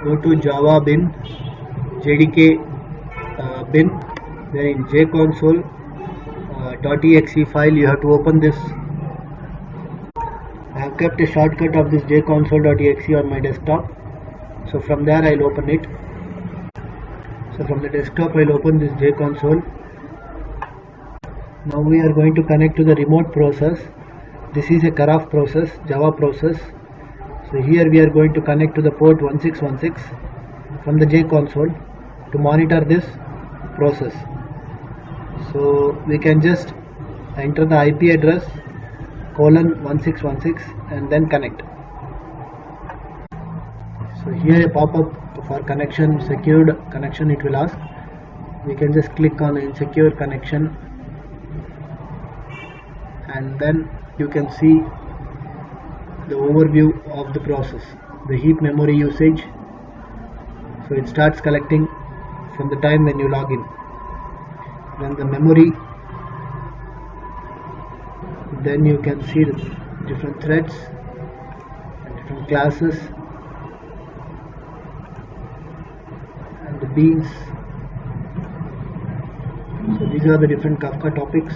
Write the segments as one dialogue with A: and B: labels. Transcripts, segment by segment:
A: go to Java bin, JDK bin, then in jconsole .exe file you have to open this. I have kept a shortcut of this jconsole.exe on my desktop, so from there I'll open it. So from the desktop I'll open this jconsole. Now we are going to connect to the remote process. This is a Karaf process, Java process. So here we are going to connect to the port 1616 from the jconsole to monitor this process. So we can just enter the IP address :1616 and then connect. So here a pop-up for connection, secured connection it will ask. We can just click on insecure connection, and then you can see the overview of the process, the heap memory usage. So it starts collecting from the time when you log in. Then the memory, then you can see the different threads and different classes and the beans. So these are the different Kafka topics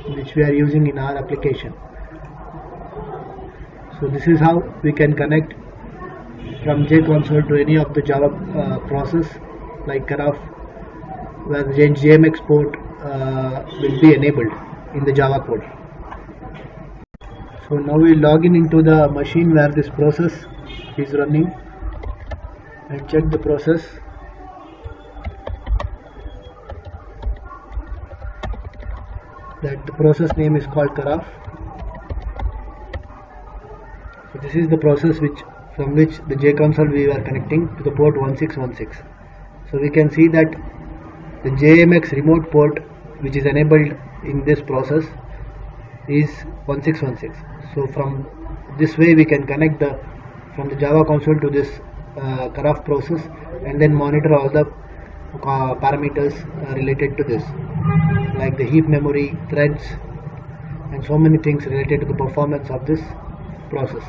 A: which we are using in our application. So this is how we can connect from jconsole to any of the Java process like Karaf, where the JMX port will be enabled in the Java code. So now we log in into the machine where this process is running and check the process. That the process name is called Karaf. So this is the process from which the jconsole we are connecting to the port 1616. So we can see that the JMX remote port which is enabled in this process is 1616. So from this way we can connect from the Java console to this Karaf process and then monitor all the parameters related to this, like the heap memory, threads, and so many things related to the performance of this process.